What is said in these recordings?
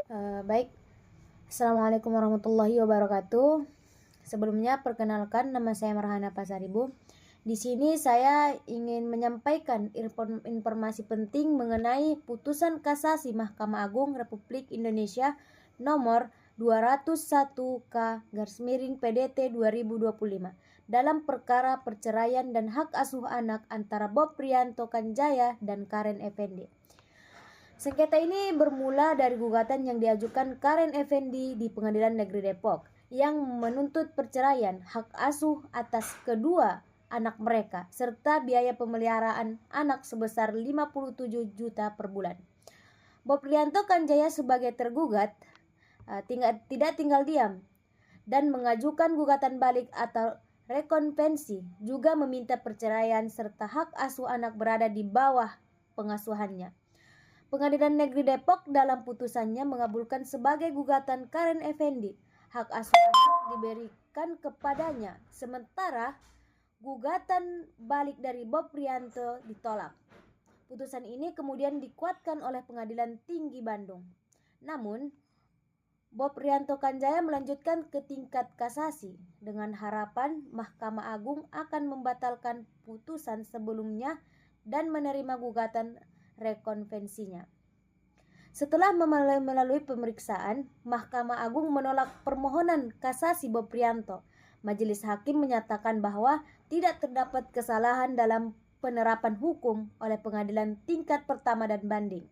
Baik, Assalamualaikum warahmatullahi wabarakatuh. Sebelumnya perkenalkan, nama saya Marhana Pasaribu. Di sini saya ingin menyampaikan informasi penting mengenai putusan kasasi Mahkamah Agung Republik Indonesia nomor 201K/PDT 2025 dalam perkara perceraian dan hak asuh anak antara Bob Rianto Kanjaya dan Karen Effendi. Sengketa ini bermula dari gugatan yang diajukan Karen Effendi di Pengadilan Negeri Depok yang menuntut perceraian hak asuh atas kedua anak mereka serta biaya pemeliharaan anak sebesar 57 juta per bulan. Bob Rianto Kanjaya sebagai tergugat tidak tinggal diam dan mengajukan gugatan balik atau rekonvensi, juga meminta perceraian serta hak asuh anak berada di bawah pengasuhannya. Pengadilan Negeri Depok dalam putusannya mengabulkan sebagai gugatan Karen Effendi. Hak asuh anak diberikan kepadanya, sementara gugatan balik dari Bob Rianto ditolak. Putusan ini kemudian dikuatkan oleh Pengadilan Tinggi Bandung. Namun, Bob Rianto Kanjaya melanjutkan ke tingkat kasasi dengan harapan Mahkamah Agung akan membatalkan putusan sebelumnya dan menerima gugatan rekonvensinya. Setelah melalui pemeriksaan, Mahkamah Agung menolak permohonan kasasi Bob Rianto. Majelis hakim menyatakan bahwa tidak terdapat kesalahan dalam penerapan hukum oleh pengadilan tingkat pertama dan banding.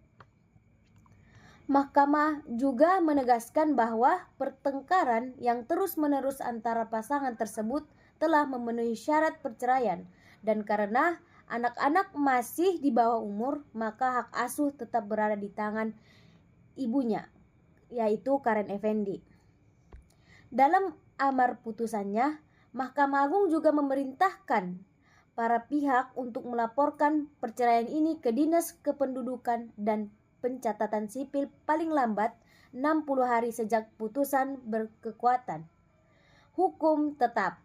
Mahkamah juga menegaskan bahwa pertengkaran yang terus-menerus antara pasangan tersebut telah memenuhi syarat perceraian, dan karena anak-anak masih di bawah umur, maka hak asuh tetap berada di tangan ibunya, yaitu Karen Effendi. Dalam amar putusannya, Mahkamah Agung juga memerintahkan para pihak untuk melaporkan perceraian ini ke Dinas Kependudukan dan Pencatatan Sipil paling lambat 60 hari sejak putusan berkekuatan hukum tetap,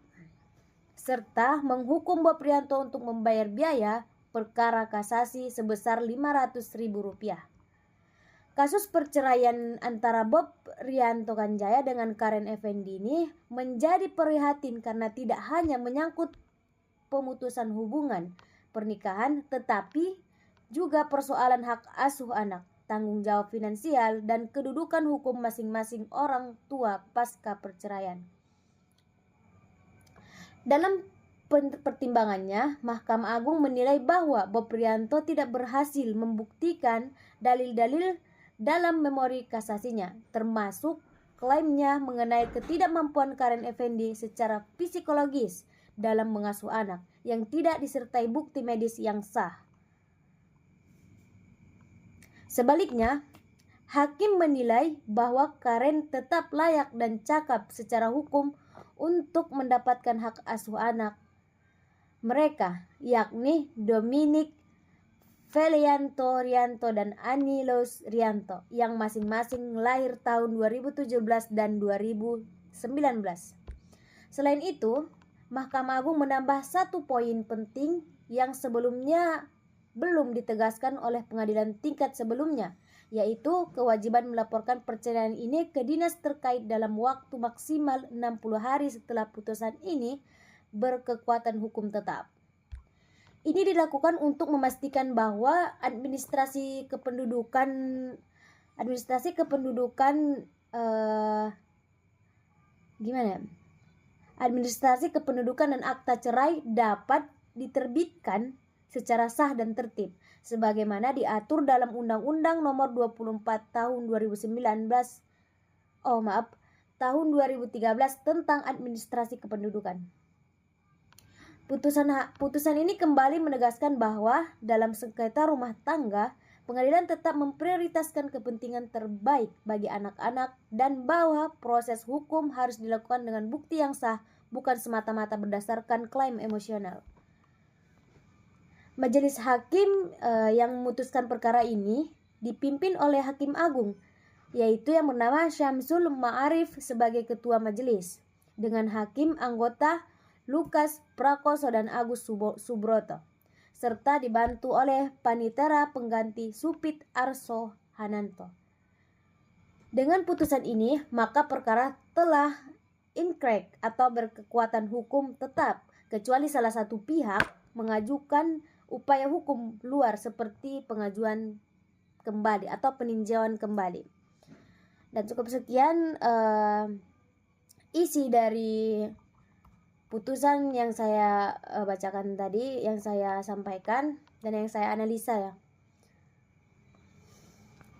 serta menghukum Bob Rianto untuk membayar biaya perkara kasasi sebesar Rp500.000. Kasus perceraian antara Bob Rianto Kanjaya dengan Karen Effendi ini menjadi prihatin karena tidak hanya menyangkut pemutusan hubungan pernikahan, tetapi juga persoalan hak asuh anak, tanggung jawab finansial, dan kedudukan hukum masing-masing orang tua pasca perceraian. Dalam pertimbangannya, Mahkamah Agung menilai bahwa Bob Rianto tidak berhasil membuktikan dalil-dalil dalam memori kasasinya, termasuk klaimnya mengenai ketidakmampuan Karen Effendi secara psikologis dalam mengasuh anak yang tidak disertai bukti medis yang sah. Sebaliknya, hakim menilai bahwa Karen tetap layak dan cakap secara hukum untuk mendapatkan hak asuh anak mereka, yakni Dominic Felianto Rianto dan Anilos Rianto, yang masing-masing lahir tahun 2017 dan 2019. Selain itu, Mahkamah Agung menambah satu poin penting yang sebelumnya belum ditegaskan oleh pengadilan tingkat sebelumnya, yaitu kewajiban melaporkan perceraian ini ke dinas terkait dalam waktu maksimal 60 hari setelah putusan ini berkekuatan hukum tetap. Ini dilakukan untuk memastikan bahwa administrasi kependudukan dan akta cerai dapat diterbitkan secara sah dan tertib, sebagaimana diatur dalam Undang-Undang Nomor 24 Tahun 2013 tentang Administrasi Kependudukan. Putusan ini kembali menegaskan bahwa dalam sengketa rumah tangga, pengadilan tetap memprioritaskan kepentingan terbaik bagi anak-anak dan bahwa proses hukum harus dilakukan dengan bukti yang sah, bukan semata-mata berdasarkan klaim emosional. Majelis hakim yang memutuskan perkara ini dipimpin oleh Hakim Agung, yaitu yang bernama Syamsul Ma'arif sebagai ketua majelis, dengan hakim anggota Lukas Prakoso dan Agus Subroto, serta dibantu oleh panitera pengganti Supit Arso Hananto. Dengan putusan ini, maka perkara telah inkrek atau berkekuatan hukum tetap, kecuali salah satu pihak mengajukan upaya hukum luar seperti pengajuan kembali atau peninjauan kembali. Dan cukup sekian isi dari putusan yang saya bacakan tadi, yang saya sampaikan dan yang saya analisa ya.